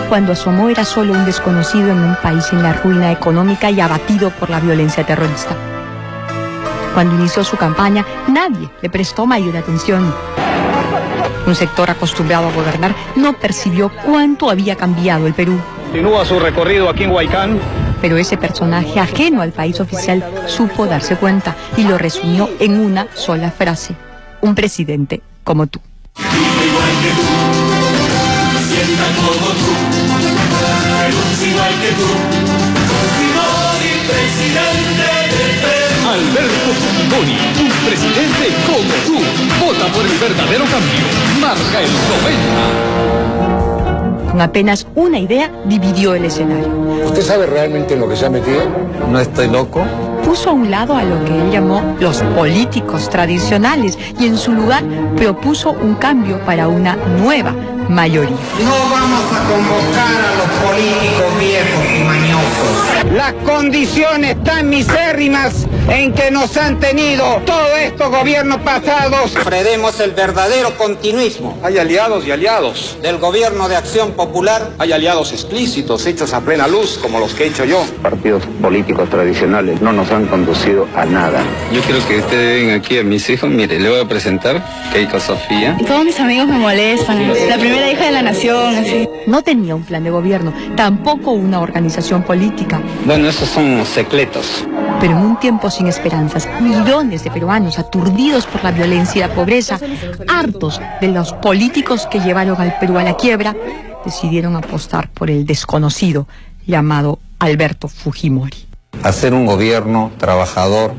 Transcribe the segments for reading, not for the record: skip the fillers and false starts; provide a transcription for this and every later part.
Cuando asomó era solo un desconocido en un país en la ruina económica y abatido por la violencia terrorista. Cuando inició su campaña, nadie le prestó mayor atención. Un sector acostumbrado a gobernar no percibió cuánto había cambiado el Perú. Continúa su recorrido aquí en Huaycán. Pero ese personaje ajeno al país oficial supo darse cuenta y lo resumió en una sola frase: un presidente como tú. Igual que tú, sientan como tú, Perú igual que tú, Fujimori, presidente del Perú. Alberto Fujimori, un presidente como tú. Vota por el verdadero cambio. Marca el 90. Con apenas una idea, dividió el escenario. ¿Usted sabe realmente en lo que se ha metido? No estoy loco. Puso a un lado a lo que él llamó los políticos tradicionales y en su lugar propuso un cambio para una nueva mayoría. No vamos a convocar a los políticos viejos y mañosos. Las condiciones tan misérrimas en que nos han tenido todos estos gobiernos pasados. Ofreceremos el verdadero continuismo. Hay aliados y aliados. Del gobierno de Acción Popular. Hay aliados explícitos, hechos a plena luz, como los que he hecho yo. Partidos políticos tradicionales no nos han conducido a nada. Yo creo que ustedes ven aquí a mis hijos. Mire, le voy a presentar Keiko Sofía. Todos mis amigos me molestan. La primera hija de la nación, así. No tenía un plan de gobierno, tampoco una organización política. Bueno, esos son secretos. Pero en un tiempo sin esperanzas, millones de peruanos aturdidos por la violencia y la pobreza, hartos de los políticos que llevaron al Perú a la quiebra, decidieron apostar por el desconocido llamado Alberto Fujimori. Hacer un gobierno trabajador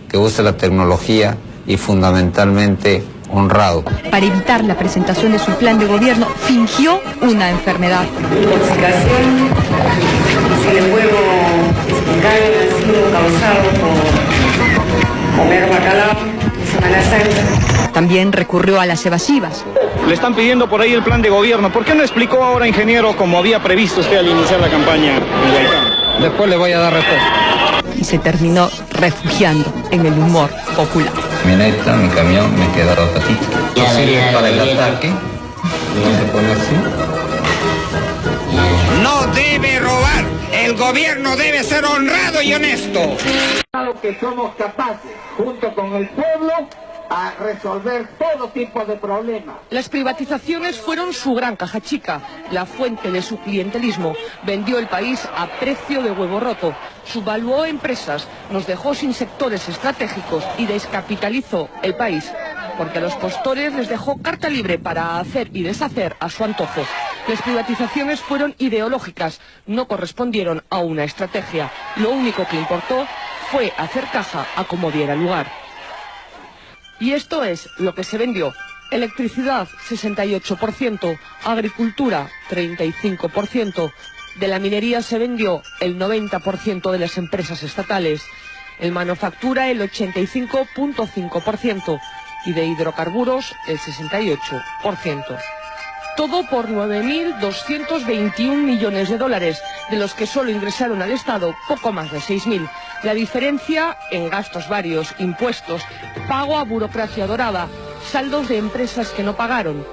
que use la tecnología y fundamentalmente honrado. Para evitar la presentación de su plan de gobierno, fingió una enfermedad. Intoxicación, si el huevo ha sido causado por comer bacalao en Semana Santa. También recurrió a las evasivas. Le están pidiendo por ahí el plan de gobierno. ¿Por qué no explicó ahora, ingeniero, como había previsto usted al iniciar la campaña en Huaycán? Después le voy a dar respuesta. Y se terminó refugiando en el humor popular. Mi neta, mi camión, me quedó patito. No sirve para el ataque. No se pone así. No debe robar. El gobierno debe ser honrado y honesto. Que somos capaces, junto con el pueblo, a resolver todo tipo de problemas. Las privatizaciones fueron su gran caja chica, la fuente de su clientelismo. Vendió el país a precio de huevo roto, subvaluó empresas, nos dejó sin sectores estratégicos y descapitalizó el país, porque a los postores les dejó carta libre para hacer y deshacer a su antojo. Las privatizaciones fueron ideológicas, no correspondieron a una estrategia. Lo único que importó fue hacer caja a como diera lugar. Y esto es lo que se vendió: electricidad 68%, agricultura 35%, de la minería se vendió el 90% de las empresas estatales, el manufactura el 85.5% y de hidrocarburos el 68%. Todo por 9.221 millones de dólares, de los que solo ingresaron al Estado poco más de 6.000. La diferencia en gastos varios, impuestos, pago a burocracia dorada, saldos de empresas que no pagaron.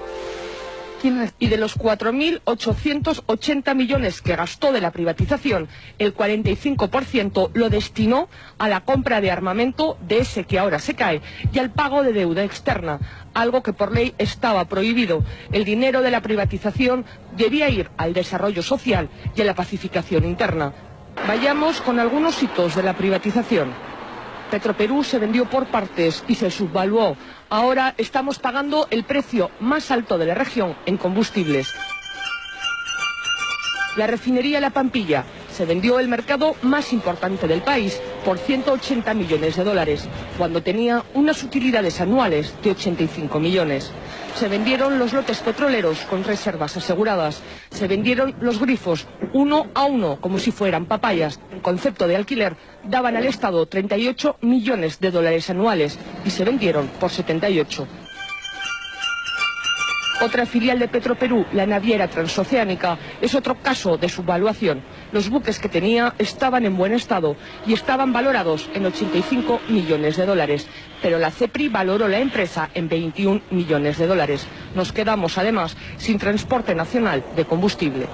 Y de los 4.880 millones que gastó de la privatización, el 45% lo destinó a la compra de armamento de ese que ahora se cae y al pago de deuda externa, algo que por ley estaba prohibido. El dinero de la privatización debía ir al desarrollo social y a la pacificación interna. Vayamos con algunos hitos de la privatización. Petroperú se vendió por partes y se subvaluó. Ahora estamos pagando el precio más alto de la región en combustibles. La refinería La Pampilla se vendió el mercado más importante del país por 180 millones de dólares, cuando tenía unas utilidades anuales de 85 millones. Se vendieron los lotes petroleros con reservas aseguradas. Se vendieron los grifos uno a uno, como si fueran papayas. En concepto de alquiler, daban al Estado 38 millones de dólares anuales y se vendieron por 78. Otra filial de Petroperú, la naviera Transoceánica, es otro caso de subvaluación. Los buques que tenía estaban en buen estado y estaban valorados en 85 millones de dólares. Pero la CEPRI valoró la empresa en 21 millones de dólares. Nos quedamos además sin transporte nacional de combustible.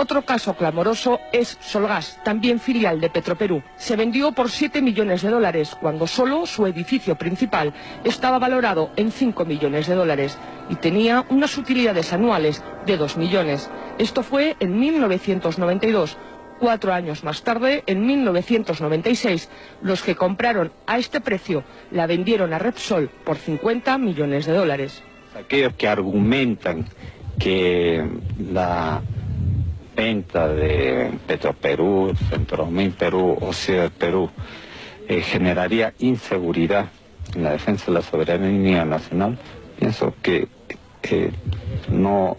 Otro caso clamoroso es Solgas, también filial de Petroperú. Se vendió por 7 millones de dólares, cuando solo su edificio principal estaba valorado en 5 millones de dólares y tenía unas utilidades anuales de 2 millones. Esto fue en 1992. 4 años más tarde, en 1996, los que compraron a este precio la vendieron a Repsol por 50 millones de dólares. Aquellos que argumentan que la venta de Petroperú, Centromin Perú o Ciudad Perú generaría inseguridad en la defensa de la soberanía nacional, pienso que no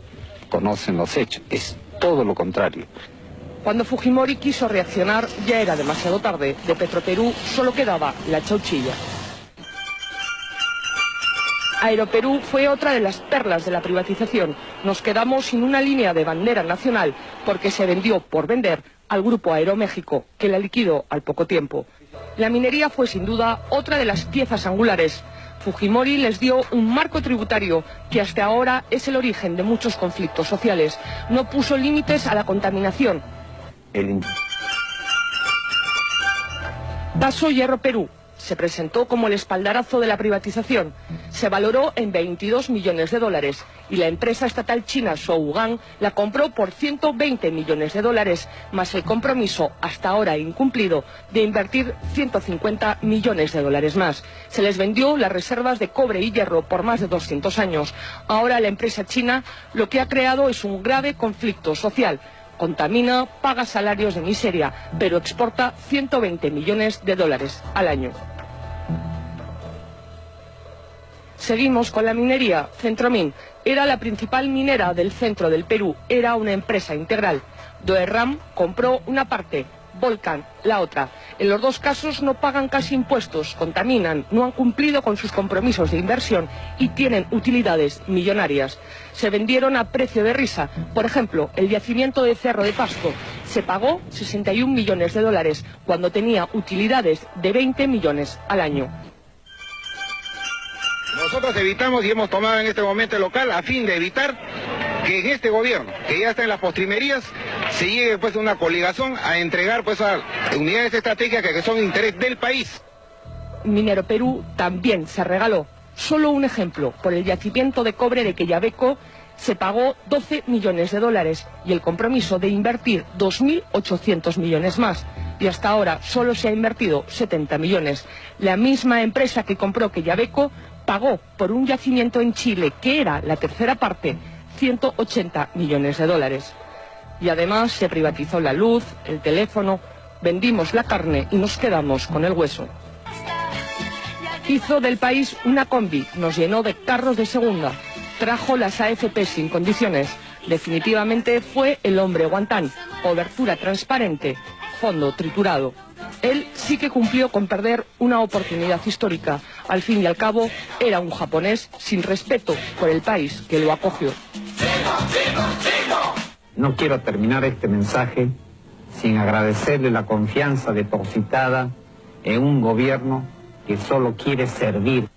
conocen los hechos, es todo lo contrario. Cuando Fujimori quiso reaccionar ya era demasiado tarde. De Petroperú solo quedaba la chauchilla. Aeroperú fue otra de las perlas de la privatización. Nos quedamos sin una línea de bandera nacional porque se vendió por vender al grupo Aeroméxico, que la liquidó al poco tiempo. La minería fue sin duda otra de las piezas angulares. Fujimori les dio un marco tributario que hasta ahora es el origen de muchos conflictos sociales. No puso límites a la contaminación. Paso Hierro Perú se presentó como el espaldarazo de la privatización. Se valoró en 22 millones de dólares y la empresa estatal china Shougang la compró por 120 millones de dólares, más el compromiso, hasta ahora incumplido, de invertir 150 millones de dólares más. Se les vendió las reservas de cobre y hierro por más de 200 años. Ahora la empresa china lo que ha creado es un grave conflicto social. Contamina, paga salarios de miseria, pero exporta 120 millones de dólares al año. Seguimos con la minería. Centromin era la principal minera del centro del Perú, era una empresa integral. Doerram compró una parte, Volcan la otra. En los dos casos no pagan casi impuestos, contaminan, no han cumplido con sus compromisos de inversión y tienen utilidades millonarias. Se vendieron a precio de risa. Por ejemplo, el yacimiento de Cerro de Pasco se pagó 61 millones de dólares cuando tenía utilidades de 20 millones al año. Nosotros evitamos y hemos tomado en este momento el local a fin de evitar que en este gobierno, que ya está en las postrimerías, se llegue pues a una coligación a entregar pues a unidades estratégicas que son de interés del país. Minero Perú también se regaló. Solo un ejemplo, por el yacimiento de cobre de Quellaveco se pagó 12 millones de dólares y el compromiso de invertir 2.800 millones más. Y hasta ahora solo se ha invertido 70 millones. La misma empresa que compró Quellaveco pagó por un yacimiento en Chile, que era la tercera parte, 180 millones de dólares. Y además se privatizó la luz, el teléfono, vendimos la carne y nos quedamos con el hueso. Hizo del país una combi, nos llenó de carros de segunda, trajo las AFP sin condiciones. Definitivamente fue el hombre guantán, cobertura transparente, fondo triturado. Él sí que cumplió con perder una oportunidad histórica. Al fin y al cabo, era un japonés sin respeto por el país que lo acogió. No quiero terminar este mensaje sin agradecerle la confianza depositada en un gobierno que solo quiere servir.